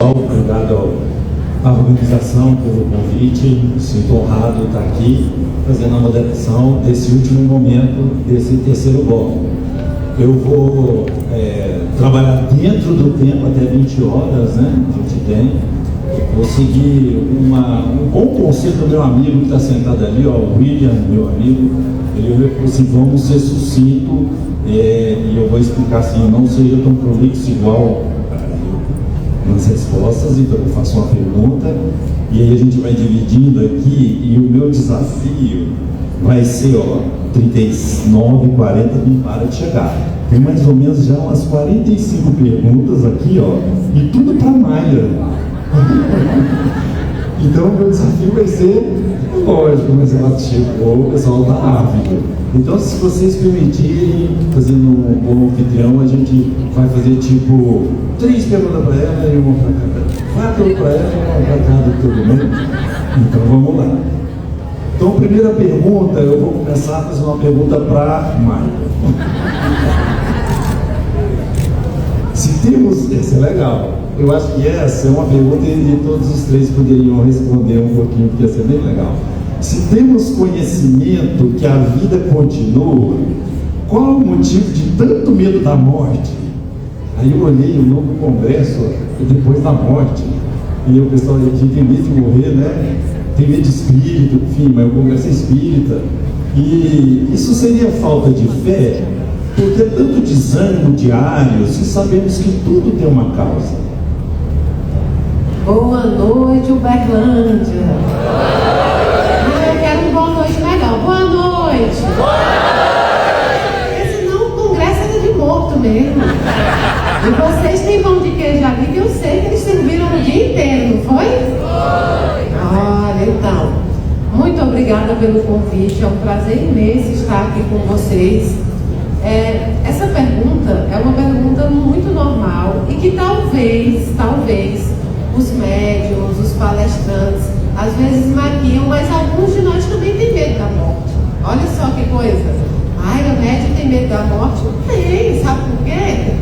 Obrigado à organização pelo convite. Me sinto honrado de estar aqui fazendo a moderação desse último momento, desse terceiro bloco. Eu vou trabalhar dentro do tempo até 20 horas, né? A gente tem. Vou seguir um bom conselho do meu amigo que está sentado ali, ó, o William, meu amigo. Ele falou assim: vamos ser sucinto, e eu vou explicar assim, não seja tão prolixo igual nas respostas. Então eu faço uma pergunta e aí a gente vai dividindo aqui, e o meu desafio vai ser, ó, 39, 40, não para de chegar. Tem mais ou menos já umas 45 perguntas aqui, ó, e tudo para Maia. Então o meu desafio vai ser, lógico, mas ela chegou, o pessoal está ávido. Então, se vocês permitirem, fazendo um bom anfitrião, a gente vai fazer tipo 3 perguntas para ela e uma para cada, 4 para ela e uma para cada, todo mundo. Então vamos lá. Então, a primeira pergunta, eu vou começar a fazer uma pergunta para Maia. Se temos, essa é legal. Eu acho que essa é uma pergunta e todos os 3 poderiam responder um pouquinho, porque ia ser bem legal. Se temos conhecimento que a vida continua, qual é o motivo de tanto medo da morte? Aí eu olhei o novo congresso depois da morte, e o pessoal aqui tem medo de morrer, né? Tem medo de espírito, enfim, mas o congresso é espírita. E isso seria falta de fé? Porque tanto desânimo diário, se sabemos que tudo tem uma causa. Boa noite, Uberlândia. Eu quero uma boa noite legal. Boa noite. Porque senão o congresso era de morto mesmo. E vocês têm pão de queijo ali, que eu sei que eles serviram o dia inteiro, não foi? Olha, então, muito obrigada pelo convite. É um prazer imenso estar aqui com vocês. Essa pergunta é uma pergunta muito normal e que talvez os médiuns, os palestrantes às vezes maquiam, mas alguns de nós também têm medo da morte. Olha só que coisa. Ai, o médium tem medo da morte? Não tem, sabe por quê?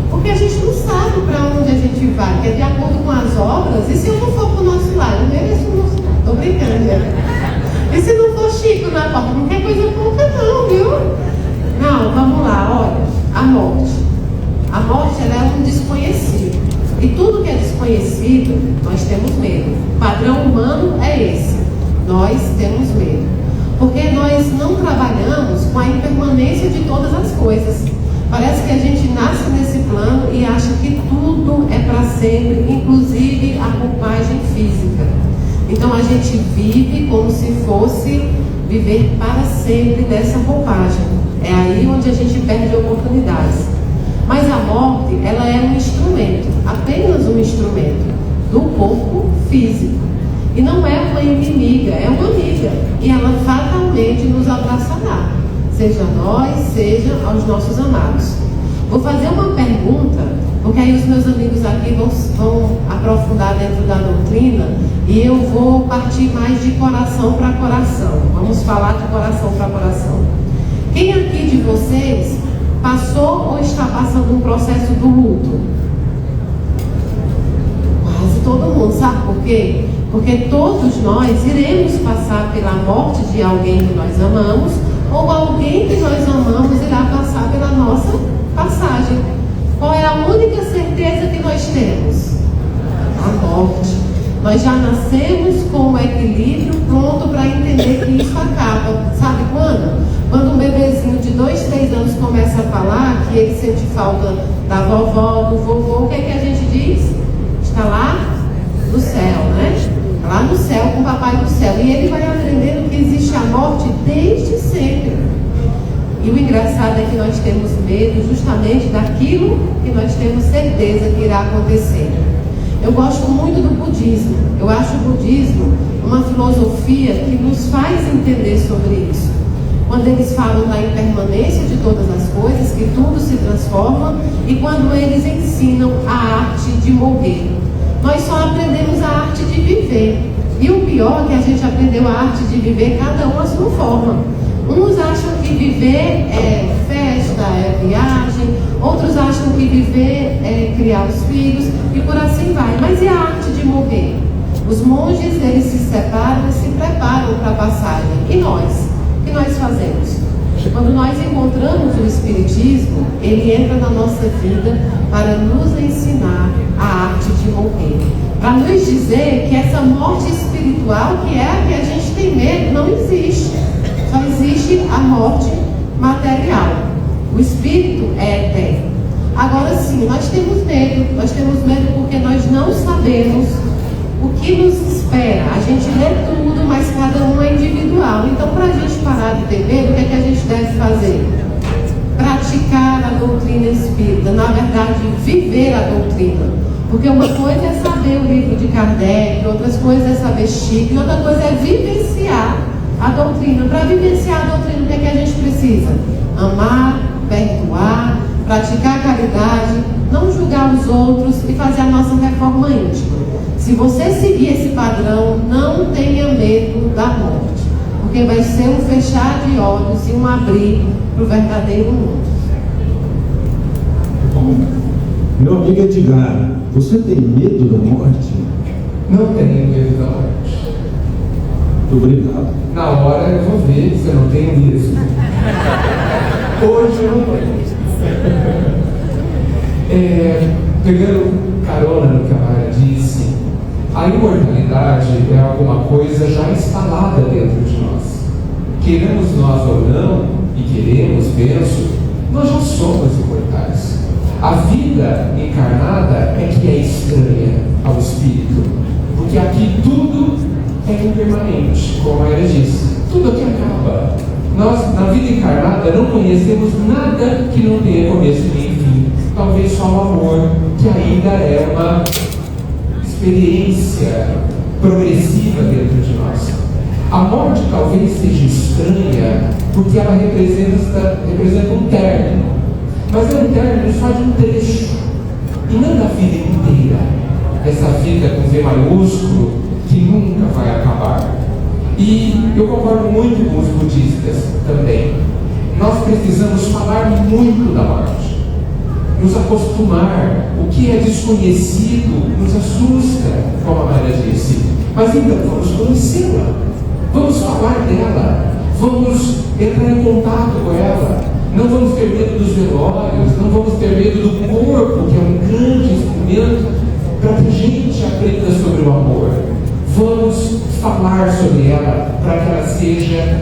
Porque a gente não sabe para onde a gente vai, que é de acordo com as obras. E se eu não for para o nosso lar? Eu mereço o nosso lar. Tô brincando, né? E se não for Chico na porta? Não quer coisa pouca não, viu? Não, vamos lá, olha, a morte. A morte, ela é um desconhecido. E tudo que é desconhecido, nós temos medo. O padrão humano é esse. Nós temos medo. Porque nós não trabalhamos com a impermanência de todas as coisas. Parece que a gente nasce nesse plano e acha que tudo é para sempre, inclusive a roupagem física. Então a gente vive como se fosse viver para sempre nessa roupagem. É aí onde a gente perde oportunidades. Mas a morte, ela é um instrumento, apenas um instrumento do corpo físico. E não é uma inimiga, é uma amiga. E ela fatalmente nos abraçará, seja nós, seja aos nossos amados. Vou fazer uma pergunta, porque aí os meus amigos aqui vão aprofundar dentro da doutrina, e eu vou partir mais de coração para coração. Vamos falar de coração para coração. Quem aqui de vocês passou ou está passando um processo do luto? Quase todo mundo. Sabe por quê? Porque todos nós iremos passar pela morte de alguém que nós amamos, ou alguém que nós amamos irá passar pela nossa passagem. Qual é a única certeza que nós temos? A morte. Nós já nascemos com o equilíbrio pronto para entender que isso acaba. Sabe quando? Quando um bebezinho de 2, 3 anos começa a falar que ele sente falta da vovó, do vovô, o que é que a gente diz? Está lá no céu, né? Lá no céu com o papai do céu. E ele vai aprendendo que existe a morte desde sempre. E o engraçado é que nós temos medo justamente daquilo que nós temos certeza que irá acontecer. Eu gosto muito do budismo. Eu acho o budismo uma filosofia que nos faz entender sobre isso. Quando eles falam da impermanência de todas as coisas, que tudo se transforma, e quando eles ensinam a arte de morrer. Nós só aprendemos a arte de viver. E o pior é que a gente aprendeu a arte de viver, cada um à sua forma. Uns acham que viver é festa, é viagem, outros acham que viver é criar os filhos, e por assim vai. Mas e a arte de morrer? Os monges, eles se separam e se preparam para a passagem. E nós? O que nós fazemos? Quando nós encontramos o Espiritismo, ele entra na nossa vida para nos ensinar a arte de morrer. Para nos dizer que essa morte espiritual, que é a que a gente tem medo, não existe. Só existe a morte material. O espírito é eterno. Agora sim, nós temos medo porque nós não sabemos o que nos espera. A gente lê tudo, mas cada um é individual. Então, para a gente parar de ter medo, o que é que a gente deve fazer? Praticar a doutrina espírita, na verdade, viver a doutrina. Porque uma coisa é saber o livro de Kardec, outras coisas é saber Chico, e outra coisa é vivenciar a doutrina. Para vivenciar a doutrina, o que é que a gente precisa? Amar, perdoar, praticar a caridade, não julgar os outros e fazer a nossa reforma íntima. Se você seguir esse padrão, não tenha medo da morte, porque vai ser um fechar de olhos e um abrir para o verdadeiro mundo. Bom, meu amigo Edgar, você tem medo da morte? Não tenho medo da morte. Muito obrigado. Na hora eu vou ver se eu não tenho mesmo. Hoje eu não tenho. Pegando carona no que a Mara disse, a imortalidade é alguma coisa já instalada dentro de nós. Queremos nós ou não, e queremos, penso, nós já somos imortais. A vida encarnada é que é estranha ao espírito, porque aqui tudo é impermanente, como a Mayra disse, tudo aqui acaba. Nós, na vida encarnada, não conhecemos nada que não tenha começo nem fim. Talvez só o amor, que ainda é uma experiência progressiva dentro de nós. A morte talvez seja estranha, porque ela representa um término. Mas é um término só de um trecho, e não da vida inteira. Essa vida com V maiúsculo, que nunca vai acabar. E eu concordo muito com os budistas também. Nós precisamos falar muito da morte, nos acostumar. O que é desconhecido nos assusta, como a Maria disse. Mas então vamos conhecê-la, vamos falar dela, vamos entrar em contato com ela. Não vamos ter medo dos velórios, não vamos ter medo do corpo, que é um grande instrumento para que a gente aprenda sobre o amor. Vamos falar sobre ela para que ela seja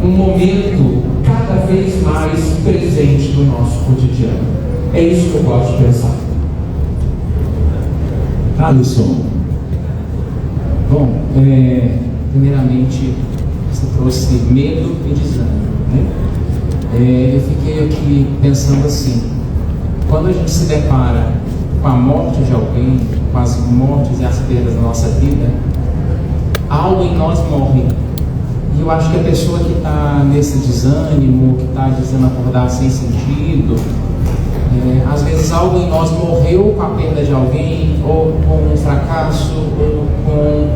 um momento cada vez mais presente no nosso cotidiano. É isso que eu gosto de pensar. Alisson. Bom, primeiramente você trouxe medo e desânimo, né? Eu fiquei aqui pensando assim: quando a gente se depara com a morte de alguém, com as mortes e as perdas da nossa vida, algo em nós morre. E eu acho que a pessoa que está nesse desânimo, que está dizendo acordar sem sentido, às vezes algo em nós morreu com a perda de alguém, ou com um fracasso, ou com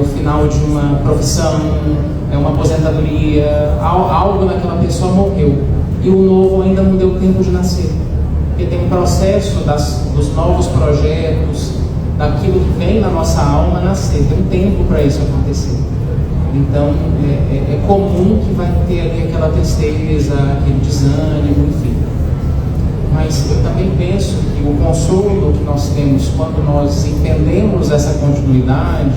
o final de uma profissão, uma aposentadoria, algo naquela pessoa morreu. E o novo ainda não deu tempo de nascer. Porque tem um processo dos novos projetos, daquilo que vem na nossa alma nascer. Tem um tempo para isso acontecer. Então é comum que vai ter ali aquela tristeza, aquele desânimo, enfim. Mas eu também penso que o consolo que nós temos quando nós entendemos essa continuidade,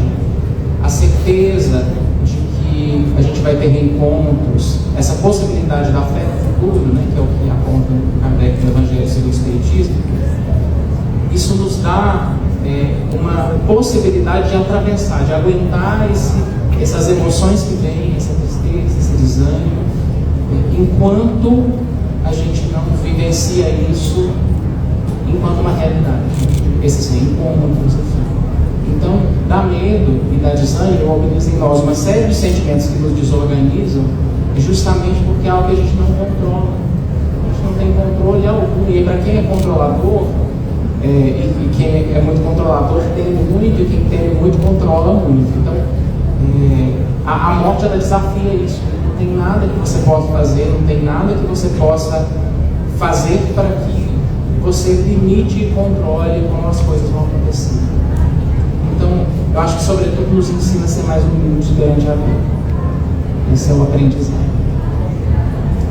a certeza de que a gente vai ter reencontros, essa possibilidade da fé no futuro, né, que é o que aponta o Kardec no Evangelho segundo o Espiritismo, isso nos dá uma possibilidade de atravessar, de aguentar essas emoções que vêm, essa tristeza, esse desânimo, enquanto a gente não vivencia isso enquanto uma realidade, esses reencontros, enfim. Então, dá medo e dá desânimo, mobiliza em nós uma série de sentimentos que nos desorganizam, justamente porque é algo que a gente não controla. A gente não tem controle algum. E para quem é controlador, e quem é muito controlador tem muito, e quem tem muito controla muito. Então, a morte ela desafia isso. Não tem nada que você possa fazer, não tem nada que você possa fazer para que você limite e controle como as coisas vão acontecer. Então, eu acho que sobretudo nos ensina a ser mais humildes durante a vida. Esse é o aprendizado.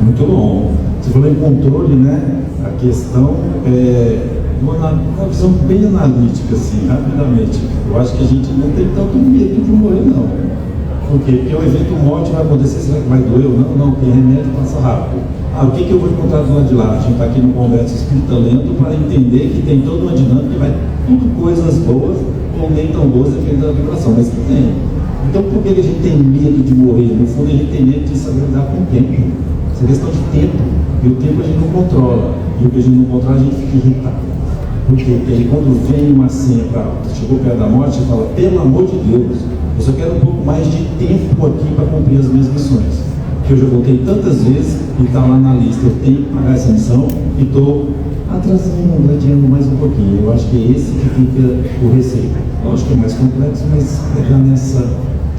Muito bom. Você falou em controle, né? A questão é uma visão bem analítica, assim, rapidamente. Eu acho que a gente não tem tanto medo de morrer, não. Por quê? Porque o evento morte vai acontecer, será que vai doer ou não? Não, tem remédio, passa rápido. O que eu vou encontrar do lado de lá? A gente está aqui no Congresso Espírita lendo para entender que tem toda uma dinâmica que vai tudo coisas boas ou nem tão boas, dependendo da vibração, mas que tem. Então, por que a gente tem medo de morrer? No fundo, a gente tem medo de saber lidar com o tempo. Isso é questão de tempo. E o tempo a gente não controla. E o que a gente não controla, a gente fica irritado. Por quê? Porque aí, quando vem uma senha, chegou perto da morte, você fala, pelo amor de Deus, eu só quero um pouco mais de tempo aqui para cumprir as minhas missões. Que eu já voltei tantas vezes e está lá na lista, eu tenho que pagar essa missão e estou atrasando, adiando mais um pouquinho. Eu acho que é esse que fica o receio. Lógico que é mais complexo, mas já nessa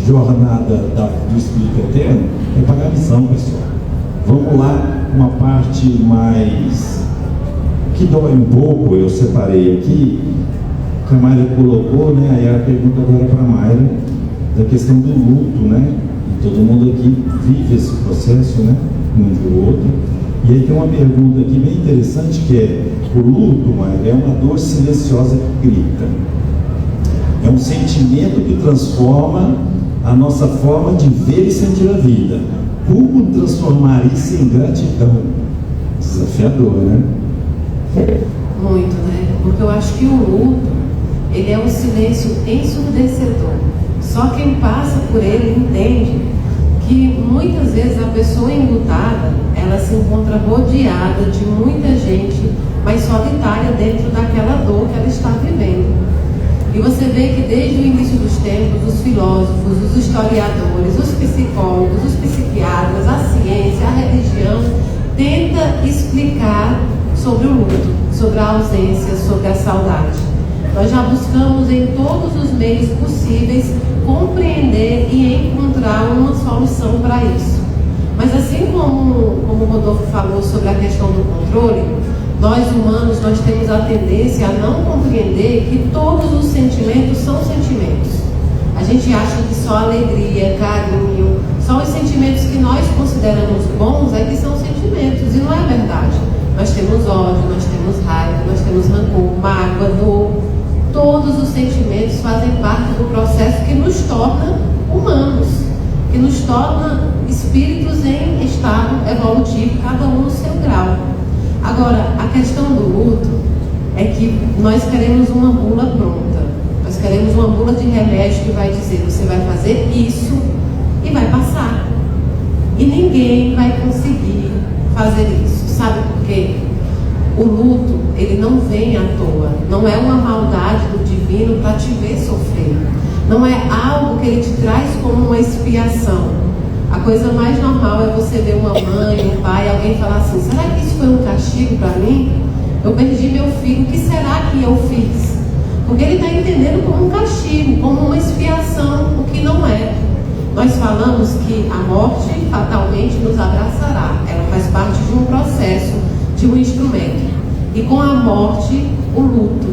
jornada do Espírito Eterno, é pagar a missão, pessoal. Vamos lá, uma parte mais que dói um pouco, eu separei aqui, que a Mayra colocou, né? Aí a pergunta agora para a Mayra, da questão do luto, né? E todo mundo aqui vive esse processo, né? Um do outro. E aí tem uma pergunta aqui bem interessante, que é: o luto, Mayra, é uma dor silenciosa que grita. É um sentimento que transforma a nossa forma de ver e sentir a vida. Como transformar isso em gratidão? Desafiador, né? Muito, né? Porque eu acho que o luto, ele é um silêncio ensurdecedor. Só quem passa por ele entende que muitas vezes a pessoa enlutada, ela se encontra rodeada de muita gente, mas solitária dentro daquela dor que ela está vivendo. E você vê que desde o início dos tempos, os filósofos, os historiadores, os psicólogos, os psiquiatras, a ciência, a religião, tenta explicar sobre o luto, sobre a ausência, sobre a saudade. Nós já buscamos em todos os meios possíveis compreender e encontrar uma solução para isso. Mas assim como o Rodolfo falou sobre a questão do controle, nós humanos, nós temos a tendência a não compreender que todos os sentimentos são sentimentos. A gente acha que só alegria, carinho, só os sentimentos que nós consideramos bons é que são sentimentos, e não é verdade. Nós temos ódio, nós temos raiva, nós temos rancor, mágoa, dor. Todos os sentimentos fazem parte do processo que nos torna humanos, que nos torna espíritos em estado evolutivo, cada um no seu grau. Agora, a questão do luto é que nós queremos uma bula pronta. Nós queremos uma bula de remédio que vai dizer: você vai fazer isso e vai passar. E ninguém vai conseguir fazer isso. Sabe por quê? O luto, ele não vem à toa. Não é uma maldade do divino para te ver sofrer. Não é algo que ele te traz como uma expiação. A coisa mais normal é você ver uma mãe, um pai, alguém falar assim: será que isso foi um castigo para mim? Eu perdi meu filho, o que será que eu fiz? Porque ele está entendendo como um castigo, como uma expiação, o que não é. Nós falamos que a morte fatalmente nos abraçará. Ela faz parte de um processo, de um instrumento. E com a morte, o luto.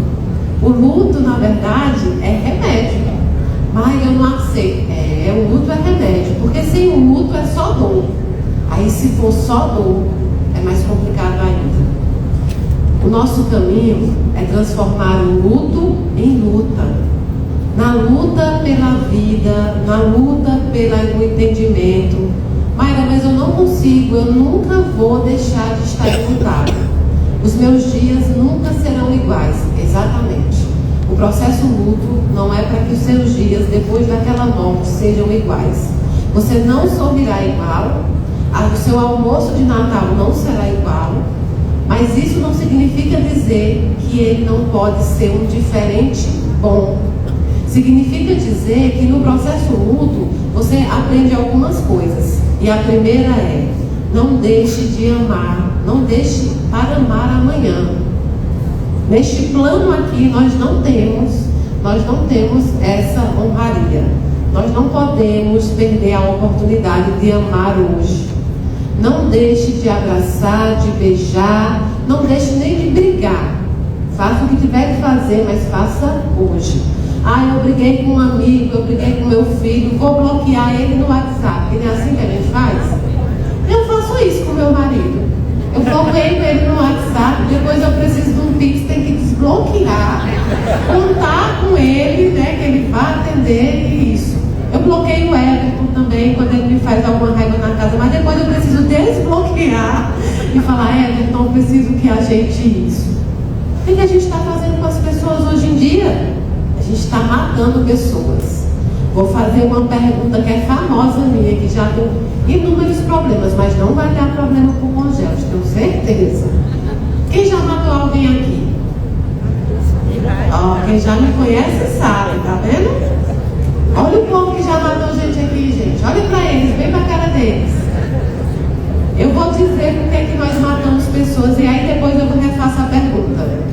O luto, na verdade, é remédio. Mas eu não aceito. O luto é remédio. Porque sem o luto é só dor. Aí se for só dor, é mais complicado ainda. O nosso caminho é transformar o luto em luta. Na luta pela vida, na luta pelo entendimento. Mayra, mas eu não consigo, eu nunca vou deixar de estar enlutado. Os meus dias nunca serão iguais. Exatamente. O processo luto não é para que os seus dias depois daquela morte sejam iguais. Você não sorrirá igual, o seu almoço de Natal não será igual, mas isso não significa dizer que ele não pode ser um diferente bom. Significa dizer que no processo luto você aprende algumas coisas. E a primeira é: não deixe de amar, não deixe para amar amanhã. Neste plano aqui nós não temos essa honraria. Nós não podemos perder a oportunidade de amar hoje. Não deixe de abraçar, de beijar, não deixe nem de brigar. Faça o que tiver que fazer, mas faça hoje. Eu briguei com um amigo, eu briguei com meu filho, vou bloquear ele no WhatsApp. Que nem assim que a gente faz. Eu faço isso com meu marido. Eu bloqueio ele no WhatsApp, depois eu preciso de um Pix, tem que desbloquear, contar com ele, né, que ele vai atender e isso. Eu bloqueio o Everton também, quando ele me faz alguma raiva na casa, mas depois eu preciso desbloquear e falar, Everton, eu preciso que ajeite isso. O que a gente está fazendo com as pessoas hoje em dia? A gente está matando pessoas. Vou fazer uma pergunta que é famosa minha, que já deu inúmeros problemas, mas não vai dar problema com o congelo, tenho certeza. Quem já matou alguém aqui? Quem já me conhece sabe, tá vendo? Olha o povo que já matou gente aqui, gente. Olha para eles, bem para a cara deles. Eu vou dizer por que nós matamos pessoas e aí depois eu vou refaço a pergunta.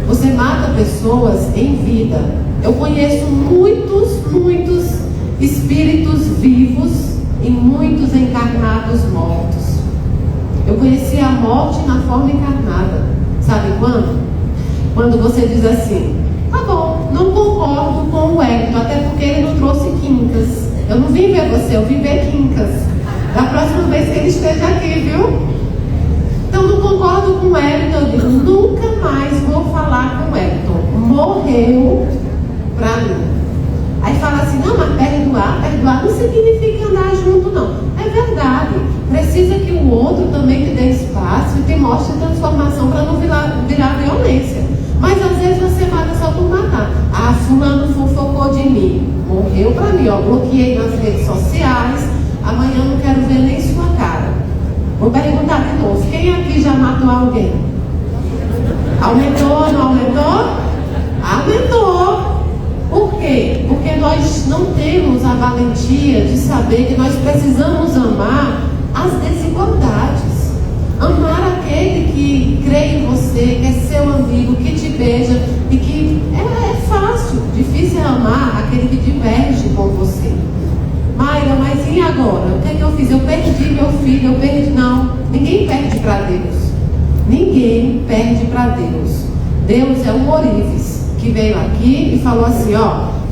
Você mata pessoas em vida. Eu conheço muitos espíritos vivos e muitos encarnados mortos. Eu conheci a morte na forma encarnada. Sabe quando? Quando você diz assim, tá bom, não concordo com o Hélio, até porque ele não trouxe quincas. Eu não vim ver você, eu vim ver quincas. Da próxima vez que ele esteja aqui, viu? Então não concordo com o Hélio, eu digo, nunca mais vou falar com o Hélio. Morreu pra mim. Aí fala assim, não, mas perdoar não significa andar junto, não. É verdade. Precisa que o outro também te dê espaço e te mostre transformação para não virar violência. Mas às vezes você mata só por matar. Fulano fofocou de mim. Morreu pra mim, bloqueei nas redes sociais. Amanhã não quero ver nem sua cara. Vou perguntar de novo, quem aqui já matou alguém? Aumentou, não aumentou? Aumentou. Por quê? Porque nós não temos a valentia de saber que nós precisamos amar as desigualdades. Amar aquele que crê em você, que é seu amigo, que te beija e que é fácil. Difícil é amar aquele que diverge com você. Mayra, mas e agora? O que é que eu fiz? Eu perdi meu filho, eu perdi. Não, ninguém perde para Deus. Ninguém perde para Deus. Deus é um ourives que veio aqui e falou assim,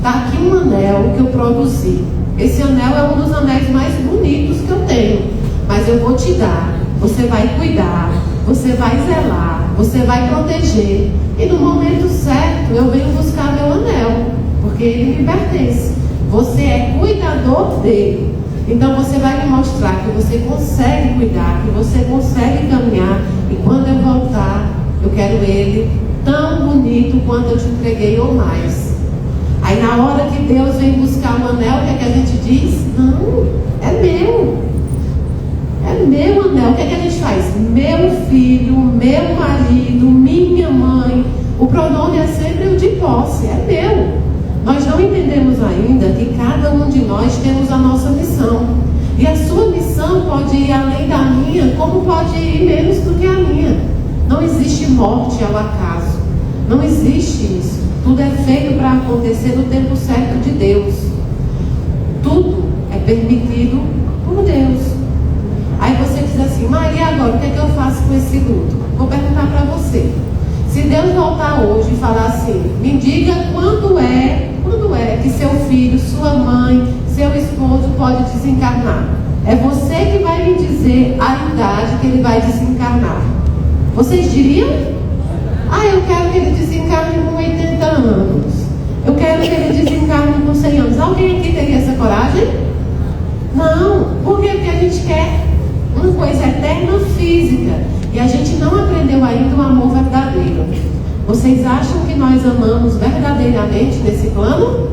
tá aqui um anel que eu produzi. Esse anel é um dos anéis mais bonitos que eu tenho, mas eu vou te dar. Você vai cuidar, você vai zelar, você vai proteger. E no momento certo eu venho buscar meu anel, porque ele me pertence. Você é cuidador dele. Então você vai me mostrar que você consegue cuidar, que você consegue caminhar. E quando eu voltar, eu quero ele tão bonito quanto eu te entreguei ou mais. Aí na hora que Deus vem buscar o anel, o que é que a gente diz? Não, é meu. É meu anel. O que é que a gente faz? Meu filho, meu marido, minha mãe. O pronome é sempre o de posse, é meu. Nós não entendemos ainda que cada um de nós temos a nossa missão. E a sua missão pode ir além da minha, como pode ir menos do que a minha. Não existe morte ao acaso. Não existe isso. Tudo é feito para acontecer no tempo certo de Deus. Tudo é permitido por Deus. Aí você diz assim, Maria, agora o que é que eu faço com esse luto? Vou perguntar para você. Se Deus voltar hoje e falar assim, me diga quando é que seu filho, sua mãe, seu esposo pode desencarnar. É você que vai me dizer a idade que ele vai desencarnar. Vocês diriam? Eu quero que ele desencarne com 80 anos. Eu quero que ele desencarne com 100 anos. Alguém aqui teria essa coragem? Não. Por quê? Porque a gente quer uma coisa eterna física. E a gente não aprendeu ainda o amor verdadeiro. Vocês acham que nós amamos verdadeiramente nesse plano?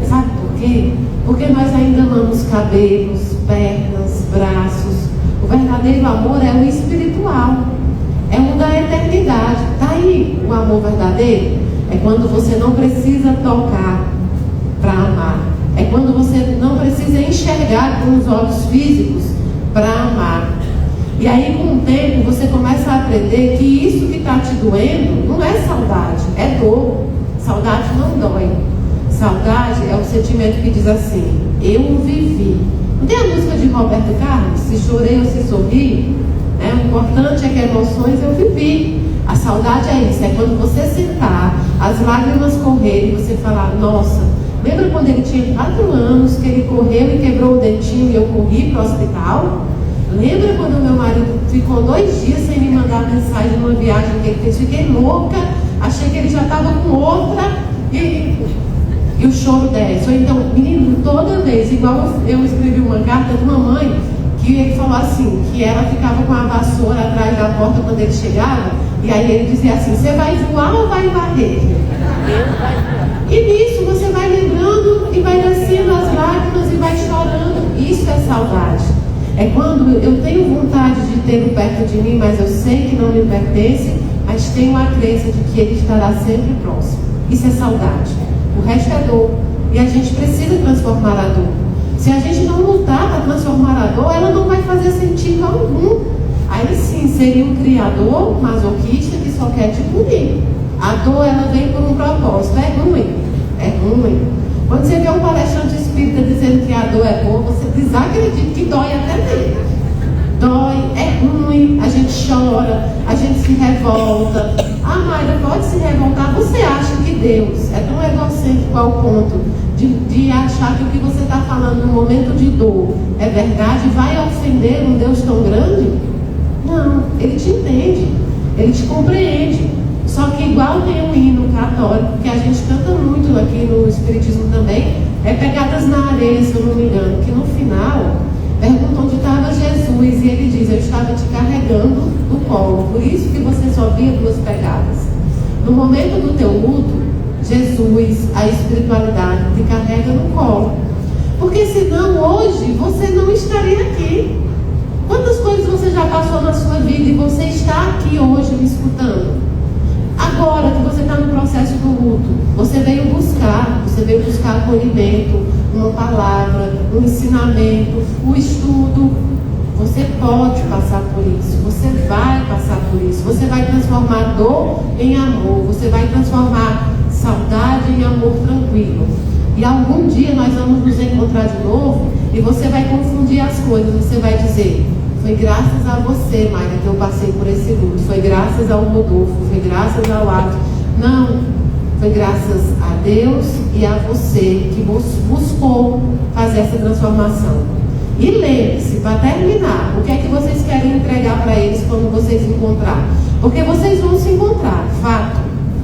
Sabe por quê? Porque nós ainda amamos cabelos, pernas, braços. O verdadeiro amor é o espiritual. É o da eternidade. Está aí o amor verdadeiro? É quando você não precisa tocar para amar. É quando você não precisa enxergar com os olhos físicos para amar. E aí com o tempo você começa a aprender que isso que está te doendo não é saudade, é dor. Saudade não dói. Saudade é o sentimento que diz assim, eu vivi. Não tem a música de Roberto Carlos? Se chorei ou se sorri? O importante é que emoções eu vivi. A saudade é isso, é quando você sentar, as lágrimas correrem e você falar, nossa, lembra quando ele tinha 4 anos, que ele correu e quebrou o dentinho e eu corri para o hospital? Lembra quando meu marido ficou 2 dias sem me mandar mensagem numa viagem que ele fez? Fiquei louca, achei que ele já estava com outra e o choro desce. Ou então, menino, toda vez, igual eu escrevi uma carta de uma mãe, que ele falou assim, que ela ficava com a vassoura atrás da porta quando ele chegava, e aí ele dizia assim, você vai voar ou vai varrer? E nisso você vai lembrando e vai descendo as lágrimas e vai chorando. Isso é saudade. É quando eu tenho vontade de tê-lo perto de mim, mas eu sei que não me pertence, mas tenho a crença de que ele estará sempre próximo. Isso é saudade. O resto é dor. E a gente precisa transformar a dor. Se a gente não lutar para transformar a dor, ela não vai fazer sentido algum. Aí sim, seria um criador masoquista que só quer te punir. A dor, ela vem por um propósito. É ruim. É ruim. Quando você vê um palestrante espírita dizendo que a dor é boa, você desacredita que dói até nele. Dói, é ruim, a gente chora, a gente se revolta. Ah, Mayra, pode se revoltar. Você acha que Deus é tão egocêntrico ao ponto de achar que o que você está falando no momento de dor é verdade, vai ofender um Deus tão grande? Não, ele te entende, ele te compreende. Só que igual tem um hino católico, que a gente canta muito aqui no Espiritismo também, é Pegadas na Areia, se eu não me engano, que no final pergunta onde estava Jesus, e ele diz, eu estava te carregando no colo, por isso que você só via 2 pegadas. No momento do teu luto, Jesus, a espiritualidade, te carrega no colo. Porque senão hoje você não estaria aqui. Quantas coisas você já passou na sua vida e você está aqui hoje me escutando? Agora que você está no processo do luto, você veio buscar acolhimento, uma palavra, um ensinamento, um estudo. Você pode passar por isso, você vai passar por isso, você vai transformar dor em amor, você vai transformar saudade em amor tranquilo. E algum dia nós vamos nos encontrar de novo e você vai confundir as coisas, você vai dizer, foi graças a você, Mayra, que eu passei por esse luto, foi graças ao Rodolfo, foi graças ao ato. Não, foi graças a Deus e a você que buscou fazer essa transformação. E lembre-se, para terminar, o que é que vocês querem entregar para eles quando vocês se encontrar? Porque vocês vão se encontrar, fato.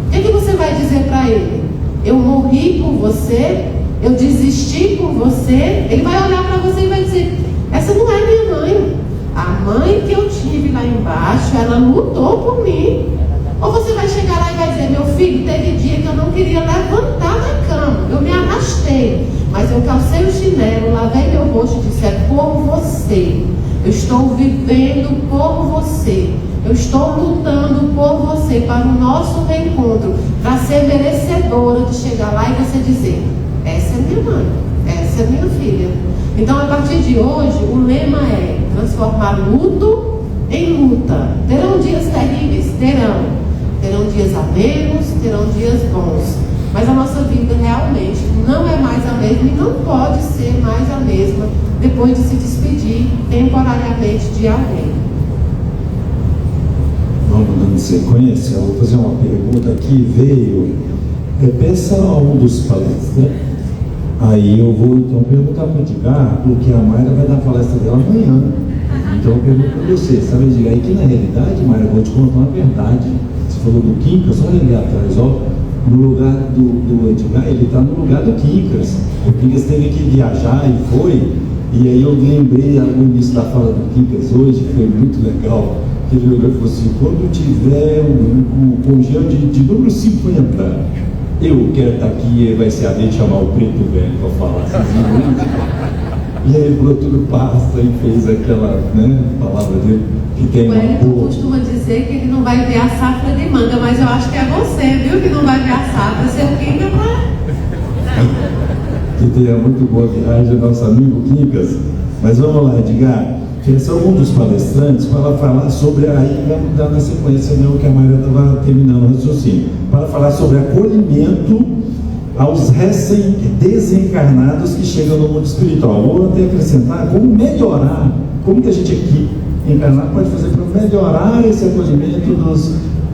O que é que você vai dizer para ele? Eu morri por você, eu desisti por você. Ele vai olhar para você e vai dizer, essa não é minha mãe. A mãe que eu tive lá embaixo, ela lutou por mim. Ou você vai chegar lá e vai dizer, meu filho, teve dia que eu não queria levantar da cama, eu me arrastei, mas eu calcei o chinelo, lavei meu rosto e disse, é por você. Eu estou vivendo por você. Eu estou lutando por você para o nosso reencontro, para ser merecedora de chegar lá e você dizer, essa é minha mãe, essa é minha filha. Então, a partir de hoje, o lema é transformar luto em luta. Terão dias terríveis? Terão. Terão dias amenos, terão dias bons. Mas a nossa vida realmente não é mais a mesma e não pode ser mais a mesma depois de se despedir temporariamente de alguém. Vamos dando sequência, eu vou fazer uma pergunta que veio. Peça a um dos palestrantes. Aí eu vou então perguntar para o Edgar, porque a Mayra vai dar a palestra dela amanhã. Então eu pergunto para você, sabe, Edgar, aí que na realidade, Mayra, eu vou te contar uma verdade. Você falou do Quincas, olha ali atrás, ó, no lugar do Edgar, ele está no lugar do Quincas. O Quincas teve que viajar e foi, e aí eu lembrei no início da fala do Quincas hoje, que foi muito legal, que ele olhou e falou assim, quando tiver o congelo de número 50, eu quero estar aqui e vai ser a vez de chamar o preto velho para falar assim, e aí falou tudo passa e fez aquela palavra dele que tem uma boa. Costuma dizer que ele não vai ver a safra de manga, mas eu acho que é você, viu, que não vai ver a safra, seu Quincas que tenha muito boa viagem, nosso amigo Quincas. Mas vamos lá, Edgar. Esse é um dos palestrantes para falar sobre, aí vamos dar na sequência mesmo que a Mayra estava terminando o raciocínio, para falar sobre acolhimento aos recém-desencarnados que chegam no mundo espiritual. Vou até acrescentar como melhorar, como que a gente aqui encarnado pode fazer para melhorar esse acolhimento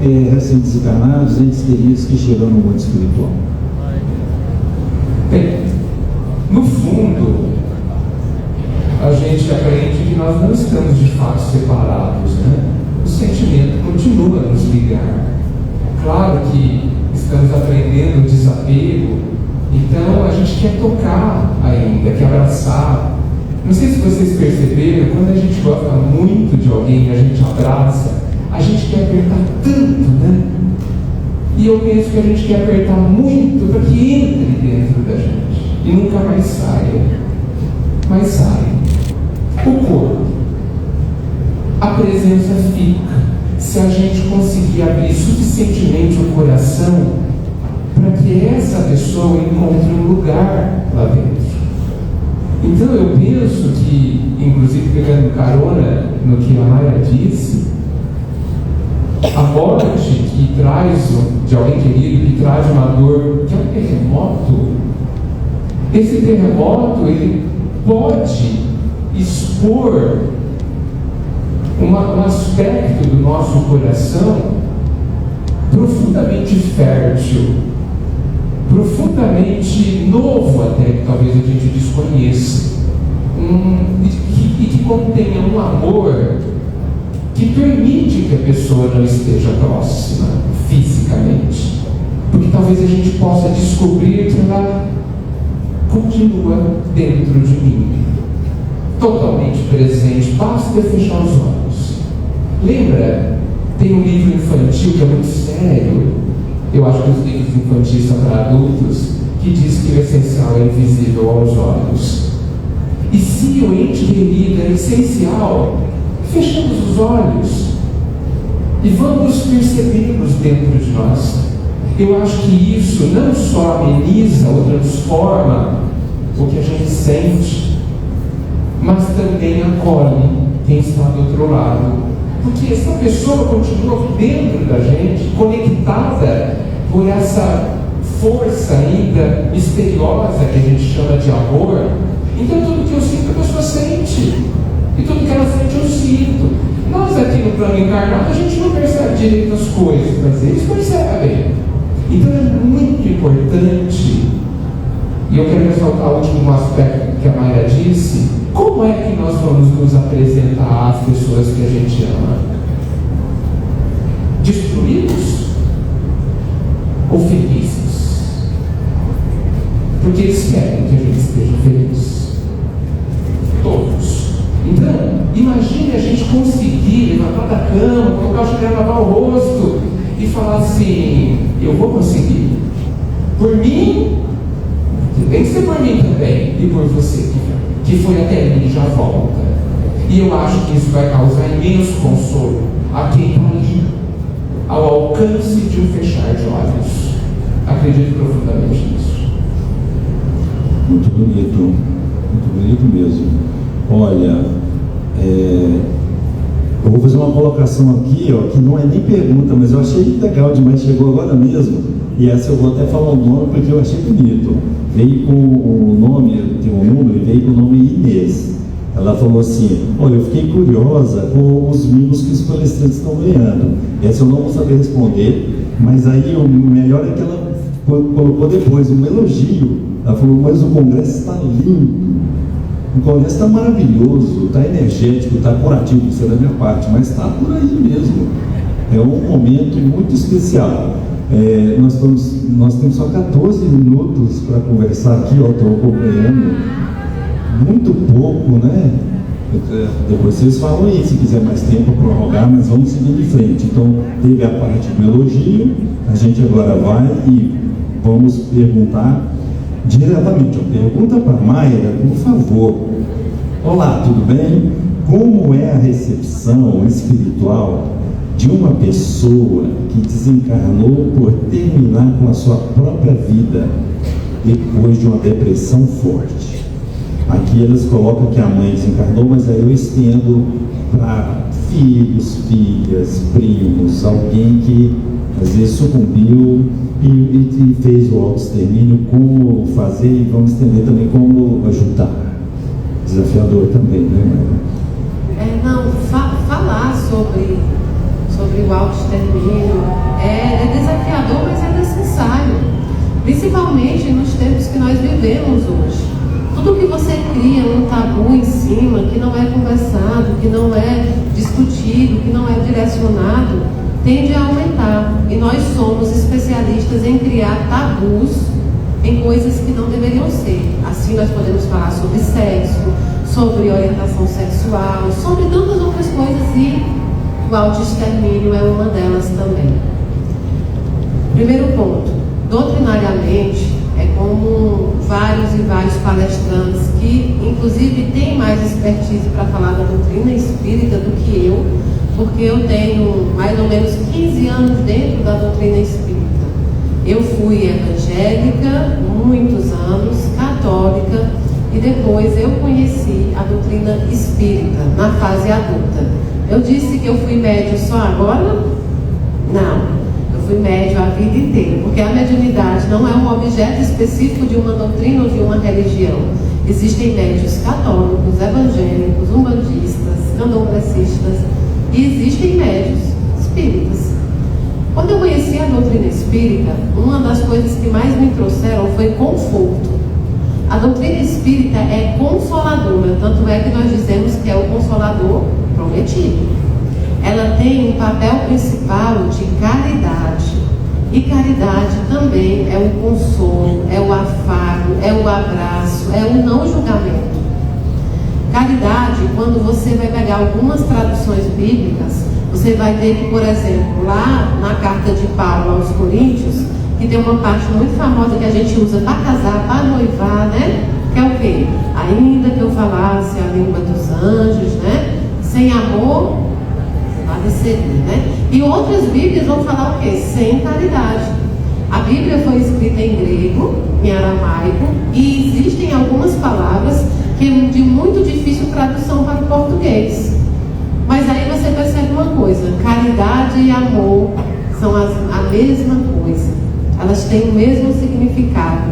recém-desencarnados, entes queridos que chegam no mundo espiritual? Bem, no fundo, a gente aprende que nós não estamos de fato separados, né? O sentimento continua a nos ligar. Claro que estamos aprendendo o desapego, então a gente quer tocar ainda, quer abraçar. Não sei se vocês perceberam, quando a gente gosta muito de alguém e a gente abraça, a gente quer apertar tanto, né? E eu penso que a gente quer apertar muito para que entre dentro da gente e nunca mais saia. Mas sai. O corpo, a presença fica, se a gente conseguir abrir suficientemente o coração para que essa pessoa encontre um lugar lá dentro. Então eu penso que, inclusive pegando carona no que a Mayra disse, a morte que traz de alguém querido, que traz uma dor, que é um terremoto, esse terremoto ele pode expor um aspecto do nosso coração profundamente fértil, profundamente novo até, que talvez a gente desconheça, e que contenha um amor que permite que a pessoa não esteja próxima fisicamente, porque talvez a gente possa descobrir que ela continua dentro de mim, totalmente presente, basta fechar os olhos. Lembra, tem um livro infantil que é muito sério, eu acho que os livros infantis são para adultos, que diz que o essencial é invisível aos olhos. E se o ente querido é essencial, fechamos os olhos e vamos percebê-los dentro de nós. Eu acho que isso não só ameniza ou transforma o que a gente sente, mas também acolhe quem está do outro lado. Porque essa pessoa continua dentro da gente, conectada por essa força ainda misteriosa que a gente chama de amor. Então tudo que eu sinto, a pessoa sente. E tudo que ela sente, eu sinto. Nós aqui no plano encarnado, a gente não percebe direito as coisas, mas eles percebem. Então é muito importante, e eu quero ressaltar o último aspecto que a Mayra disse, como é que nós vamos nos apresentar às pessoas que a gente ama? Destruídos ou felizes? Porque eles querem que a gente esteja feliz. Todos. Então, imagine a gente conseguir levantar da cama, colocar o chuveiro, lavar o rosto e falar assim: eu vou conseguir. Por mim, tem que ser por mim também, e por você que foi até mim e já volta. E eu acho que isso vai causar imenso consolo a quem está ali, ao alcance de um fechar de olhos. Acredito profundamente nisso. Muito bonito mesmo. Olha, eu vou fazer uma colocação aqui, ó, que não é nem pergunta, mas eu achei legal demais, chegou agora mesmo. E essa eu vou até falar o nome porque eu achei bonito. Veio com o nome, tem um número, e veio com o nome Inês. Ela falou assim: olha, eu fiquei curiosa com os mimos que os palestrantes estão ganhando. Essa eu não vou saber responder, mas aí o melhor é que ela colocou depois um elogio. Ela falou: mas o congresso está lindo. O congresso está maravilhoso, está energético, está curativo, isso é da minha parte, mas está por aí mesmo. É um momento muito especial. Nós temos só 14 minutos para conversar aqui, estou acompanhando. Muito pouco, né? Depois vocês falam aí, se quiser mais tempo para prorrogar, mas vamos seguir de frente. Então, teve a parte do elogio, a gente agora vai e vamos perguntar diretamente. Pergunta para a Mayra, por favor. Olá, tudo bem? Como é a recepção espiritual de uma pessoa que desencarnou por terminar com a sua própria vida depois de uma depressão forte? Aqui eles colocam que a mãe desencarnou, mas aí eu estendo para filhos, filhas, primos, alguém que às vezes sucumbiu e fez o autoextermínio, como fazer, e vamos entender também como ajudar. Desafiador também, né, Mayra? Falar sobre sobre o autoextermínio. É desafiador, mas é necessário. Principalmente nos tempos que nós vivemos hoje. Tudo que você cria um tabu em cima, que não é conversado, que não é discutido, que não é direcionado, tende a aumentar. E nós somos especialistas em criar tabus em coisas que não deveriam ser. Assim nós podemos falar sobre sexo, sobre orientação sexual, sobre tantas outras coisas, e o autoextermínio é uma delas também. Primeiro ponto, doutrinariamente, é como vários e vários palestrantes que, inclusive, têm mais expertise para falar da doutrina espírita do que eu, porque eu tenho mais ou menos 15 anos dentro da doutrina espírita. Eu fui evangélica, muitos anos, católica, e depois eu conheci a doutrina espírita na fase adulta. Eu disse que eu fui médio só agora? Não. Eu fui médio a vida inteira, porque a mediunidade não é um objeto específico de uma doutrina ou de uma religião. Existem médios católicos, evangélicos, umbandistas, candomblecistas, e existem médios espíritas. Quando eu conheci a doutrina espírita, uma das coisas que mais me trouxeram foi conforto. A doutrina espírita é consoladora, tanto é que nós dizemos que é o consolador prometido. Ela tem um papel principal de caridade. E caridade também é o consolo, é o afago, é o abraço, é o não julgamento. Caridade, quando você vai pegar algumas traduções bíblicas, você vai ver que, por exemplo, lá na carta de Paulo aos Coríntios, que tem uma parte muito famosa que a gente usa para casar, para noivar, né? Que é o quê? Ainda que eu falasse a língua dos anjos, né? Sem amor, nada seria, né? E outras bíblias vão falar o quê? Sem caridade. A Bíblia foi escrita em grego, em aramaico, e existem algumas palavras que é de muito difícil tradução para o português. Mas aí você percebe uma coisa: caridade e amor são a mesma coisa. Elas têm o mesmo significado.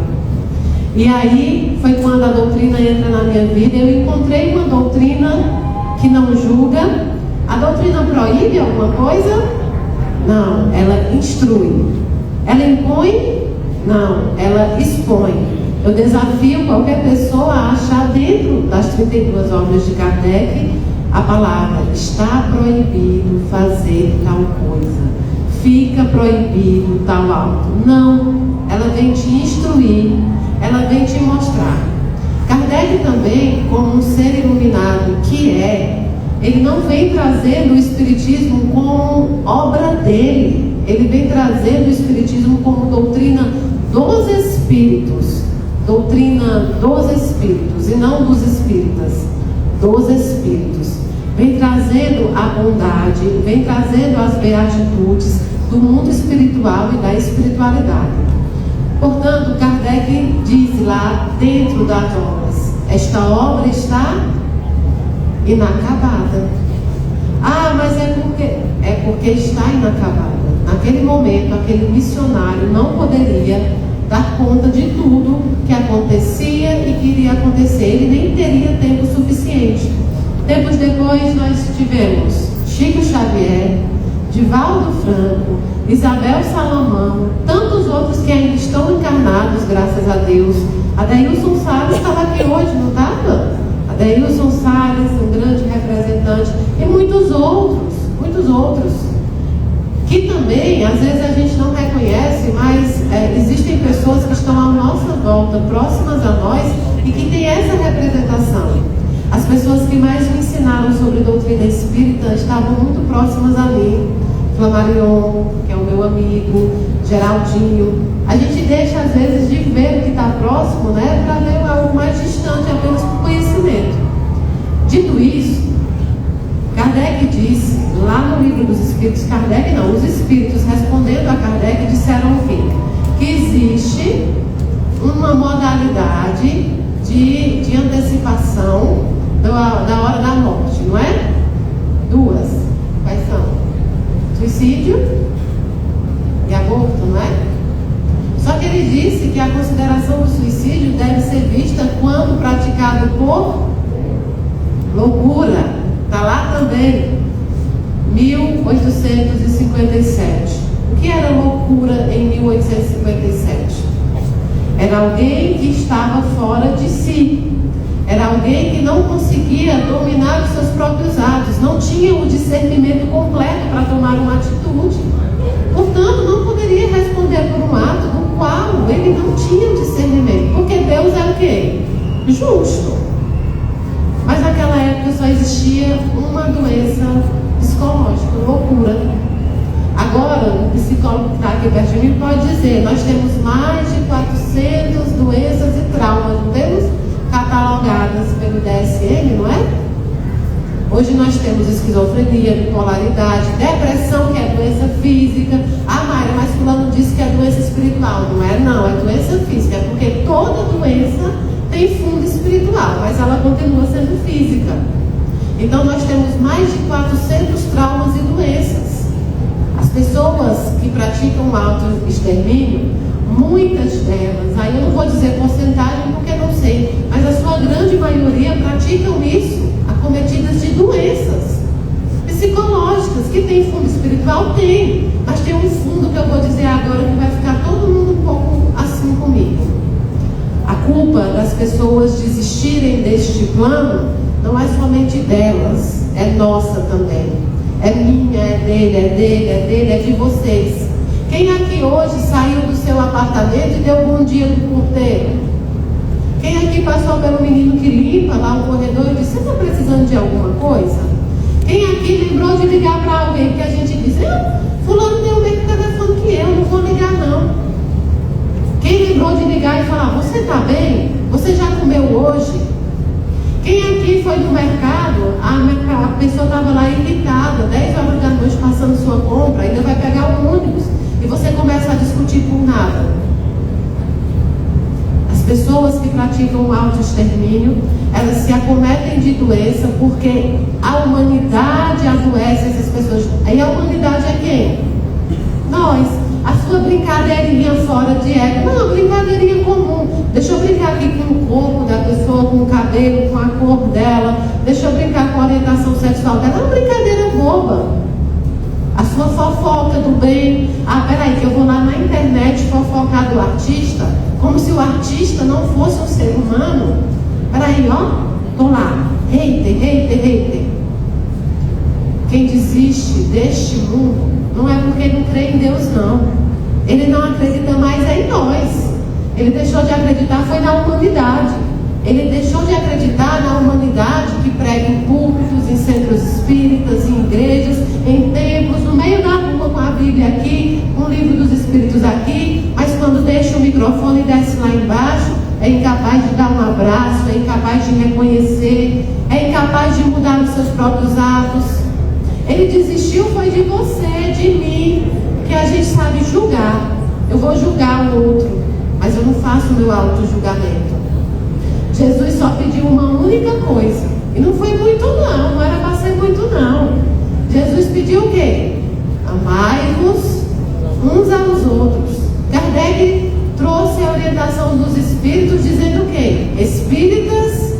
E aí foi quando a doutrina entra na minha vida. Eu encontrei uma doutrina que não julga. A doutrina proíbe alguma coisa? Não, ela instrui. Ela impõe? Não, ela expõe. Eu desafio qualquer pessoa a achar dentro das 32 obras de Kardec a palavra: está proibido fazer tal coisa, fica proibido tal algo. Não, ela vem te instruir, ela vem te mostrar. Kardec também, como um ser iluminado que ele não vem trazendo o Espiritismo como obra dele, ele vem trazendo o Espiritismo como doutrina dos Espíritos, doutrina dos Espíritos e não dos Espíritas, dos Espíritos. Vem trazendo a bondade, vem trazendo as beatitudes do mundo espiritual e da espiritualidade. Portanto, Kardec diz lá dentro das obras: esta obra está inacabada. Ah, mas é porque está inacabada. Naquele momento, aquele missionário não poderia dar conta de tudo que acontecia e que iria acontecer. Ele nem teria tempo suficiente. Tempos depois, nós tivemos Chico Xavier, Divaldo Franco, Isabel Salomão, tantos outros que ainda estão encarnados, graças a Deus. Adeilson Salles estava aqui hoje, não estava? Adeilson Salles, um grande representante, e muitos outros, que também, às vezes a gente não reconhece, mas existem pessoas que estão à nossa volta, próximas a nós, e que têm essa representação. As pessoas que mais me ensinaram sobre doutrina espírita estavam muito próximas a mim. Flamarion, que é o meu amigo, Geraldinho. A gente deixa, às vezes, de ver o que está próximo, né, para ver algo mais distante, apenas por conhecimento. Dito isso, Kardec disse, lá no Livro dos Espíritos, Kardec não, os Espíritos respondendo a Kardec disseram o quê? Que existe uma modalidade de antecipação da hora da morte, não é? Duas. Quais são? Suicídio e aborto, não é? Só que ele disse que a consideração do suicídio deve ser vista quando praticado por loucura. Está lá também. 1857. O que era loucura em 1857? Era alguém que estava fora de si. Era alguém que não conseguia dominar os seus próprios atos, não tinha o discernimento completo para tomar uma atitude. Portanto, não poderia responder por um ato do qual ele não tinha discernimento, porque Deus é o quê? Justo. Mas naquela época só existia uma doença psicológica, loucura. Agora, o psicólogo que está aqui perto de mim pode dizer, nós temos mais de 400 doenças e traumas, não temos? Catalogadas pelo DSM, não é? Hoje nós temos esquizofrenia, bipolaridade, depressão, que é doença física. Ah, Mayra, mas fulano disse que é doença espiritual. Não é, não, é doença física, é porque toda doença tem fundo espiritual, mas ela continua sendo física. Então nós temos mais de 400 traumas e doenças. As pessoas que praticam auto-extermínio, muitas delas, aí eu não vou dizer porcentagem porque não sei, mas a sua grande maioria praticam isso, acometidas de doenças psicológicas, que tem fundo espiritual, tem, mas tem um fundo que eu vou dizer agora que vai ficar todo mundo um pouco assim comigo. A culpa das pessoas desistirem deste plano não é somente delas, é nossa também. É minha, é dele, é dele, é dele, é de vocês. Quem aqui hoje saiu do seu apartamento e deu bom dia pro porteiro? Quem aqui passou pelo menino que limpa lá o corredor e disse, você está precisando de alguma coisa? Quem aqui lembrou de ligar para alguém que a gente diz, fulano tem o mesmo telefone que eu, não vou ligar não. Quem lembrou de ligar e falar, você está bem? Você já comeu hoje? Quem aqui foi do mercado, a pessoa estava lá irritada, 10 horas da noite passando sua compra, ainda vai pegar o ônibus e você começa a discutir por nada. As pessoas que praticam o auto-extermínio, elas se acometem de doença porque a humanidade adoece essas pessoas. Aí a humanidade é quem? Nós. A sua brincadeirinha fora de ego. Não, brincadeirinha comum. Deixa eu brincar aqui com o corpo da pessoa, com o cabelo, com a cor dela. Deixa eu brincar com a orientação sexual dela. É uma brincadeira boba. A sua fofoca do bem. Ah, peraí, que eu vou lá na internet fofocar do artista, como se o artista não fosse um ser humano. Peraí, ó, tô lá. Hater. Quem desiste deste mundo não é porque não crê em Deus, não. Ele não acredita mais em nós. Ele deixou de acreditar foi na humanidade. Ele deixou de acreditar na humanidade que prega em púlpitos, em centros espíritas, em igrejas, em templos, no meio da rua com a Bíblia aqui, com o livro dos Espíritos aqui, mas quando deixa o microfone e desce lá embaixo, é incapaz de dar um abraço, é incapaz de reconhecer, é incapaz de mudar os seus próprios atos. Ele desistiu foi de você, de mim, que a gente sabe julgar. Eu vou julgar o outro, mas eu não faço o meu auto-julgamento. Jesus só pediu uma única coisa, e não foi muito não era para ser muito não. Jesus pediu o quê? Amai-vos uns aos outros. Kardec trouxe a orientação dos espíritos dizendo o quê? Espíritas,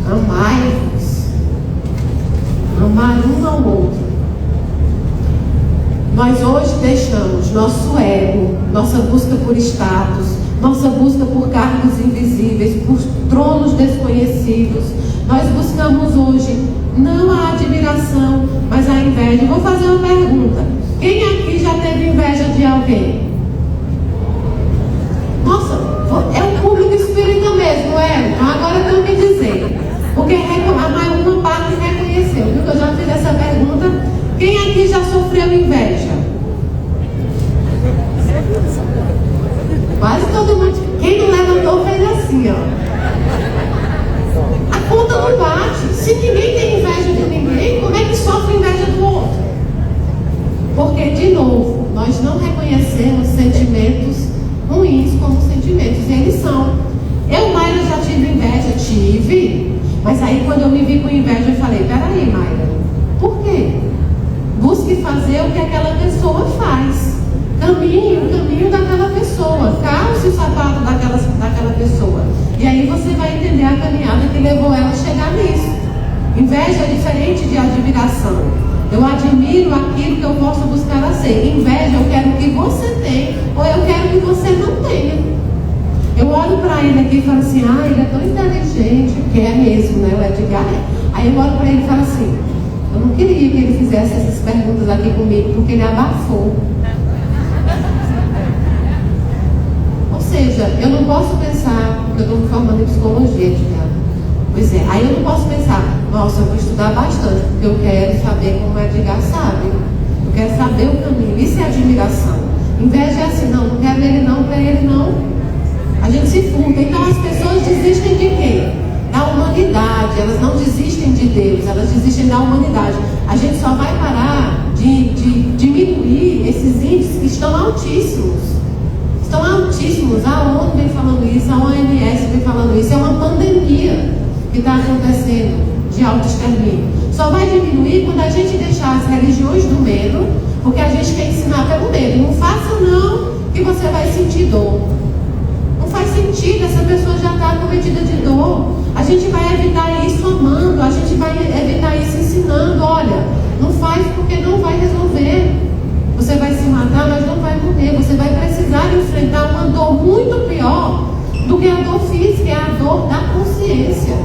amai-vos. Amar um ao outro. Nós hoje deixamos nosso ego, nossa busca por status, nossa busca por cargos invisíveis, por tronos desconhecidos. Nós buscamos hoje não a admiração, mas a inveja. Eu vou fazer uma pergunta. Quem aqui já teve inveja de alguém? Nossa, é o público espírita mesmo, é? Então agora estão me dizendo. Porque uma parte reconheceu, viu? Eu já fiz essa pergunta. Quem aqui já sofreu inveja? Quase todo mundo. Quem não levantou fez assim, ó. A conta não bate. Se ninguém tem inveja de ninguém, como é que sofre inveja do outro? Porque, de novo, nós não reconhecemos sentimentos ruins como sentimentos. E eles são. Eu, Mayra, já tive inveja? Tive. Mas aí, quando eu me vi com inveja, eu falei, peraí, Mayra, por quê? Busque fazer o que aquela pessoa faz. Caminhe o caminho daquela pessoa. Calce o sapato daquela pessoa. E aí você vai entender a caminhada que levou ela a chegar nisso. Inveja é diferente de admiração. Eu admiro a e falo assim, ele é tão inteligente, que é mesmo, né? O Edgar é. Aí eu olho para ele e falo assim, eu não queria que ele fizesse essas perguntas aqui comigo, porque ele abafou. Ou seja, eu não posso pensar, porque eu estou me formando em psicologia, Edgar. Pois é, aí eu não posso pensar, nossa, eu vou estudar bastante, porque eu quero saber como o Edgar sabe. Eu quero saber o caminho. Isso é admiração. Inveja é assim, não quero ele não, para ele não. A gente se furta. Então as pessoas desistem de quê? Da humanidade. Elas não desistem de Deus, elas desistem da humanidade. A gente só vai parar de diminuir esses índices que estão altíssimos. Estão altíssimos. A ONU vem falando isso, a OMS vem falando isso. É uma pandemia que está acontecendo de autoextermínio. Só vai diminuir quando a gente deixar as religiões do medo, porque a gente quer ensinar pelo medo. Não faça não, que você vai sentir dor. Não faz sentido, essa pessoa já está cometida de dor. A gente vai evitar isso amando, a gente vai evitar isso ensinando. Olha, não faz porque não vai resolver. Você vai se matar, mas não vai morrer. Você vai precisar enfrentar uma dor muito pior do que a dor física, é a dor da consciência.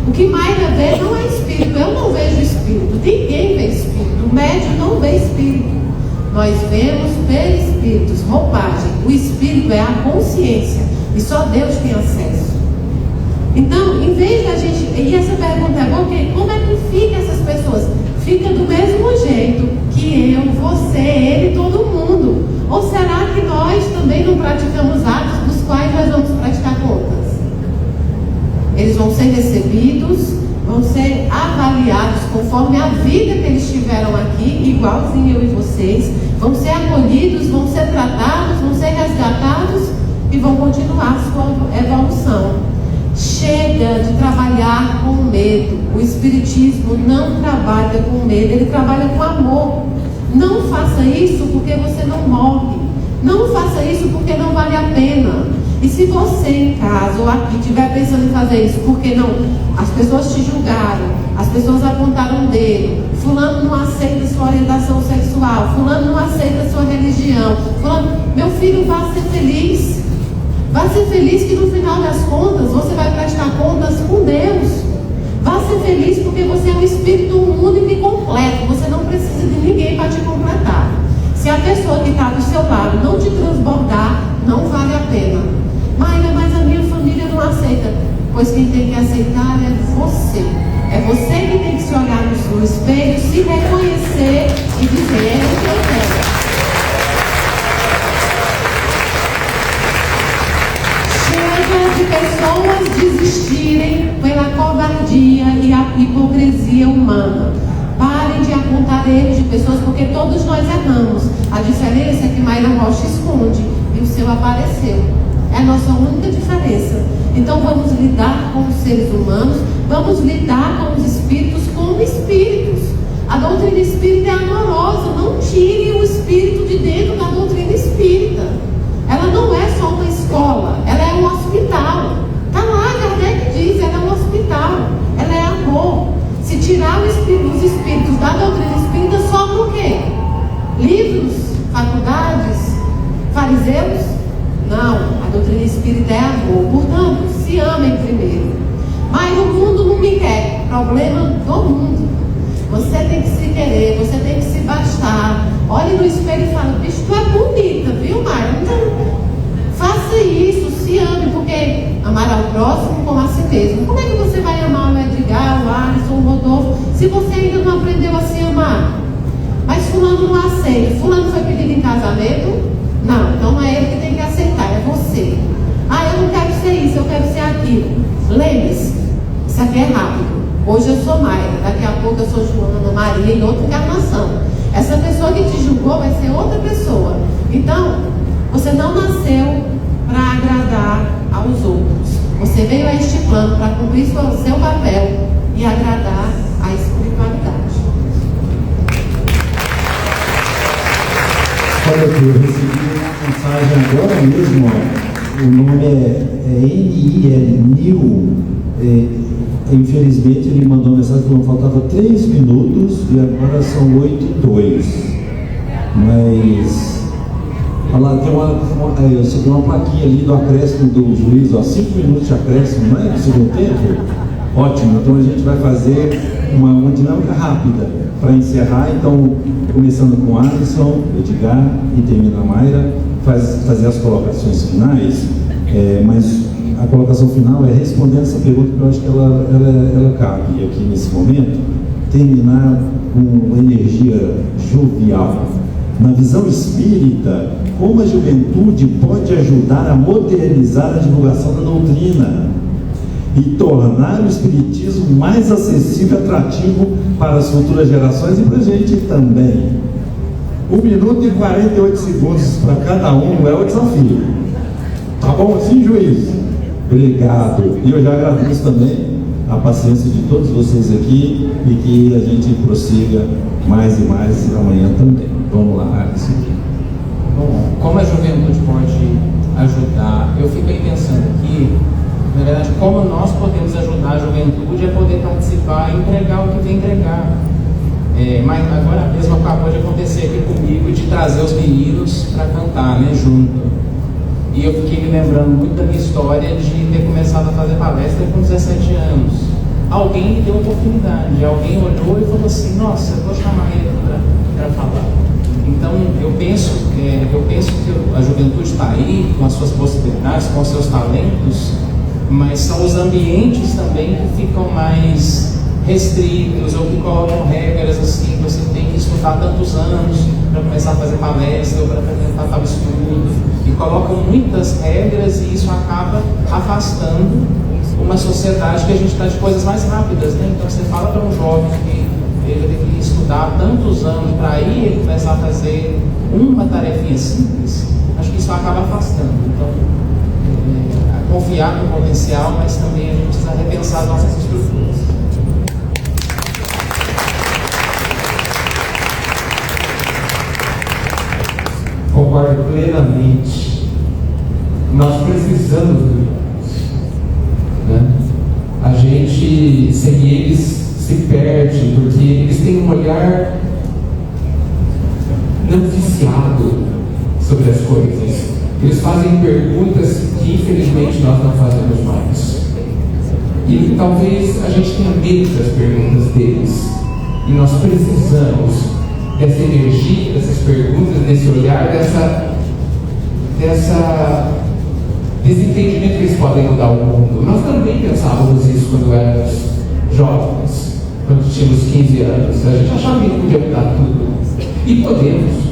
O que Mayra vê não é espírito. Eu não vejo espírito. Ninguém vê espírito. O médium não vê espírito. Nós vemos perispíritos, roupagem. O espírito é a consciência. E só Deus tem acesso. Então, em vez da gente... E essa pergunta é, ok, como é que fica essas pessoas? Fica do mesmo jeito que eu, você, ele, todo mundo. Ou será que nós também não praticamos atos dos quais nós vamos praticar contas? Eles vão ser recebidos, vão ser avaliados conforme a vida que eles tiveram aqui, igualzinho eu e vocês, vão ser acolhidos, vão ser tratados, vão ser resgatados e vão continuar sua evolução. Chega de trabalhar com medo. O Espiritismo não trabalha com medo, ele trabalha com amor. Não faça isso porque você não morre. Não faça isso porque não vale a pena. E se você em casa ou aqui estiver pensando em fazer isso, porque não? As pessoas te julgaram, as pessoas apontaram o dedo, fulano não aceita sua orientação sexual, fulano não aceita sua religião, fulano, meu filho, vá ser feliz. Vá ser feliz que no final das contas você vai prestar contas com Deus. Vá ser feliz porque você é um espírito único e completo. Você não precisa de ninguém para te completar. Se a pessoa que está do seu lado não te transbordar, não vale a pena. Mas a minha família não aceita. Pois quem tem que aceitar é você. É você que tem que se olhar no espelho, se reconhecer e dizer, é o que eu quero. Chega de pessoas desistirem pela covardia e a hipocrisia humana. Parem de apontar erros de pessoas, porque todos nós erramos. A diferença é que Mayra Rocha esconde e o seu apareceu. É a nossa única diferença. Então vamos lidar com os seres humanos, vamos lidar com os espíritos como espíritos. A doutrina espírita é amorosa. Não tire o espírito de dentro da doutrina espírita. Ela não é só uma escola, ela é um hospital. Está lá, Kardec diz, ela é um hospital. Ela é amor. Se tirar os espíritos da doutrina espírita, sobra o quê? Livros? Faculdades? Fariseus? Não, a doutrina espírita é amor. Portanto, se amem primeiro. Mas o mundo não me quer. Problema do mundo. Você tem que se querer, você tem que se bastar. Olhe no espelho e fala, bicho, tu é bonita, viu, Mayra? Faça isso, se ame, porque amar ao próximo como a si mesmo. Como é que você vai amar o Edgar, o Alisson, o Rodolfo, se você ainda não aprendeu a se amar? Mas fulano não aceita. Fulano foi pedido em casamento? Não, então não é ele que tem que aceitar, é você. Eu não quero ser isso, eu quero ser aquilo. Lembre-se, isso aqui é rápido. Hoje eu sou Mayra, daqui a pouco eu sou Joana, Maria, em outra encarnação. Essa pessoa que te julgou vai ser outra pessoa. Então, você não nasceu para agradar aos outros. Você veio a este plano para cumprir seu papel e agradar a espiritualidade. Olha aqui, eu recebi uma mensagem agora mesmo, ó. O nome é Nil. Infelizmente ele mandou uma mensagem que faltava 3 minutos e agora são 8:02. Mas Olha lá, tem uma plaquinha ali do acréscimo do juiz, ó, 5 minutos de acréscimo, não é? Do segundo tempo? Ótimo, então a gente vai fazer uma dinâmica rápida para encerrar. Então, começando com Alisson, Edgar e termina a Mayra, fazer as colocações finais, mas a colocação final é respondendo essa pergunta que eu acho que ela cabe aqui nesse momento, terminar com uma energia jovial. Na visão espírita, como a juventude pode ajudar a modernizar a divulgação da doutrina e tornar o espiritismo mais acessível e atrativo para as futuras gerações e para a gente também. 1 minuto e 48 segundos para cada um é o desafio. Tá bom assim, juiz? Obrigado. E eu já agradeço também a paciência de todos vocês aqui e que a gente prossiga mais e mais amanhã também. Vamos lá, Alisson. Bom, como a juventude pode ajudar? Eu fiquei pensando aqui, na verdade, como nós podemos ajudar a juventude a poder participar e entregar o que vem entregar. Mas agora mesmo acabou de acontecer aqui comigo de trazer os meninos para cantar, né, junto. E eu fiquei me lembrando muito da minha história de ter começado a fazer palestra com 17 anos. Alguém me deu uma oportunidade, alguém olhou e falou assim: nossa, eu vou chamar ele para falar. Então eu penso que a juventude está aí com as suas possibilidades, com os seus talentos, mas são os ambientes também que ficam mais restritos ou que colocam regras assim, você tem que estudar tantos anos para começar a fazer palestra ou para apresentar tal estudo, e colocam muitas regras, e isso acaba afastando uma sociedade que a gente está de coisas mais rápidas, né? Então você fala para um jovem que ele tem que estudar tantos anos para aí ele começar a fazer uma tarefinha simples, acho que isso acaba afastando. Então, confiar no potencial, mas também a gente precisa repensar as nossas estruturas. Concordo plenamente. Nós precisamos do irmãos, né? A gente, sem eles, se perde, porque eles têm um olhar não viciado sobre as coisas. Eles fazem perguntas que infelizmente nós não fazemos mais. E talvez a gente tenha medo das perguntas deles. E nós precisamos dessa energia, dessas perguntas, desse olhar, desse entendimento que eles podem mudar o mundo. Nós também pensávamos isso quando éramos jovens, quando tínhamos 15 anos. A gente achava que podia mudar tudo. E podemos.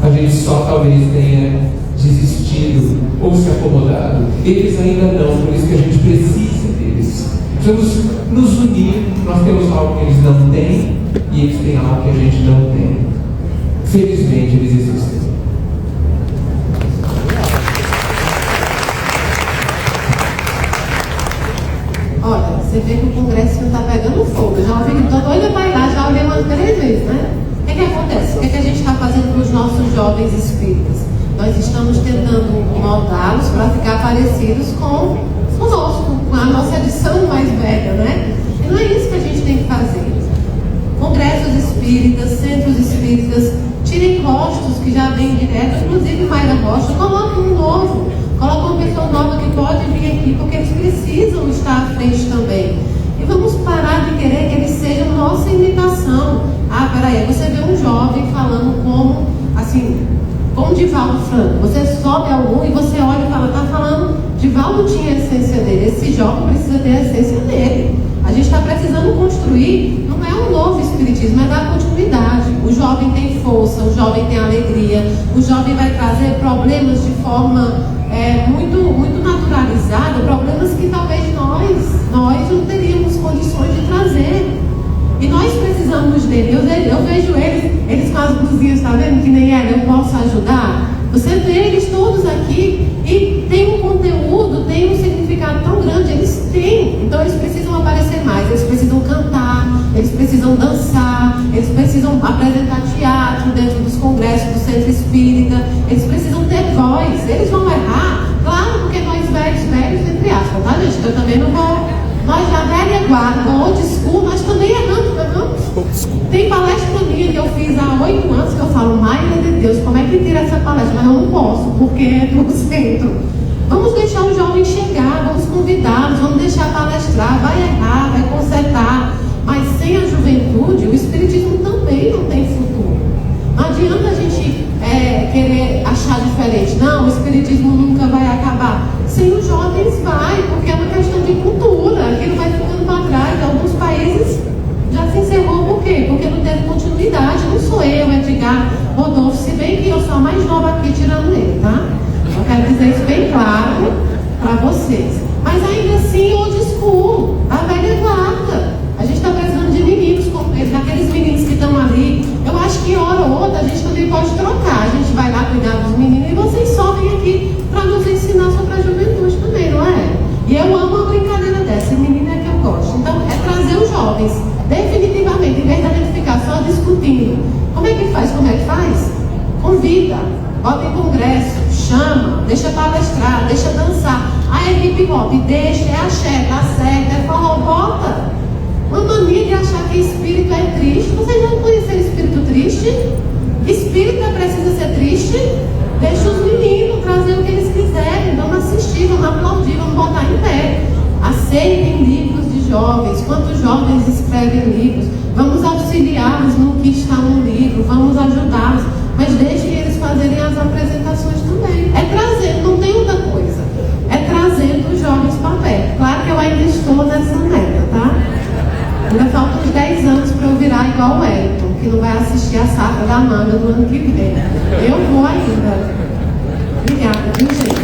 A gente só talvez tenha desistido ou se acomodado. Eles ainda não, por isso que a gente precisa deles. Precisamos nos unir. Nós temos algo que eles não têm e eles têm algo que a gente não tem. Felizmente eles existem. Olha, você vê que o Congresso não está pegando fogo. Eu já ouvi que todo olho vai lá, já olhei umas 3 vezes, né? O que acontece? O que a gente está fazendo para os nossos jovens espíritas? Nós estamos tentando moldá-los para ficar parecidos com a nossa edição mais velha, né? E não é isso que a gente tem que fazer. Congressos espíritas, centros espíritas, tirem rostos que já vêm direto, inclusive Mayra Rocha, coloquem um novo, coloquem uma pessoa nova que pode vir aqui, porque eles precisam estar à frente também. E vamos parar de querer que eles sejam nossa imitação. Ah, peraí, você vê um jovem falando como Divaldo Franco. Você sobe algum e você olha e fala, tá falando, Divaldo tinha a essência dele, esse jovem precisa ter a essência dele. A gente está precisando construir, não é um novo espiritismo, é dar continuidade. O jovem tem força, o jovem tem alegria, o jovem vai trazer problemas de forma muito naturalizada, problemas que talvez nós não teríamos condições de trazer. E nós precisamos dele. Eu vejo eles com as blusinhas, tá vendo? Que nem ela, eu posso ajudar. Você vê eles todos aqui e tem um conteúdo, tem um significado tão grande, eles têm. Então eles precisam aparecer mais, eles precisam cantar, eles precisam dançar, eles precisam apresentar teatro dentro dos congressos do centro espírita, eles precisam ter voz. Eles vão errar, claro, porque nós velhos, entre aspas, tá, gente? Eu também não vou. Nós já velha guarda, old school, nós também erramos. Tem palestra minha que eu fiz há 8 anos que eu falo, Maria de Deus, como é que tira essa palestra? mas eu não posso, porque é no centro. Vamos deixar os jovens chegar, vamos convidá-los, vamos deixar palestrar, vai errar, vai consertar, mas sem a juventude, o espiritismo também não tem futuro. Não adianta a gente querer achar diferente. Não, o espiritismo nunca vai acabar. Sem os jovens vai, porque é uma questão de cultura. Aquilo vai ficando para trás. Em alguns países já se encerrou. Por quê? Porque não teve continuidade. Não sou eu, Edgar, Rodolfo, se bem que eu sou a mais nova aqui tirando ele, tá? Eu quero dizer isso bem claro para vocês. Mas ainda assim, old school, a velha guarda. A gente está precisando de meninos como eles, daqueles meninos que estão ali. Eu acho que hora ou outra a gente também pode trocar. A gente vai lá cuidar dos meninos e vocês sobem aqui para nos ensinar sobre a juventude também, não é? E eu amo uma brincadeira dessa, menina é que eu gosto. Então é trazer os jovens, definitivamente, em vez da gente ficar só discutindo. Como é que faz? Convida, bota em congresso, chama, deixa palestrar, deixa dançar. Ah, é hip hop, deixa, é axé, tá certo, é forró, bota. Uma mania de achar que espírito é triste. Vocês já conheceram espírito triste? Espírito precisa ser triste? Deixa os meninos trazer o que eles quiserem. Vamos assistir, vamos aplaudir, vamos botar em pé. Aceitem livros de jovens. Quantos jovens escrevem livros? Vamos auxiliá-los no que está no livro. Vamos ajudá-los. Mas deixem eles fazerem as apresentações também. É trazer, não tem outra coisa. É trazendo os jovens para perto. Claro que eu ainda estou nessa meta, tá? Ainda faltam uns 10 anos para eu virar igual o Wellington, que não vai assistir a safra da manga do ano que vem. Eu vou ainda. Obrigada, viu, gente?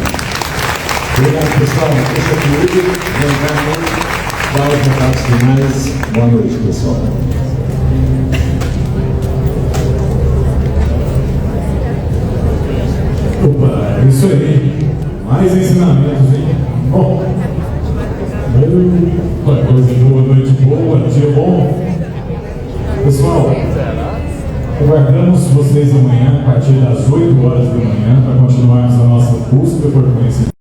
Obrigado, pessoal. Deixa comigo. Vem cá, dar os recados finais. Boa noite, pessoal. Opa, é isso aí. Mais ensinamentos, hein? Bom. Boa noite boa, dia bom. Pessoal, aguardamos vocês amanhã, a partir das 8 horas da manhã, para continuarmos a nossa busca por conhecimento.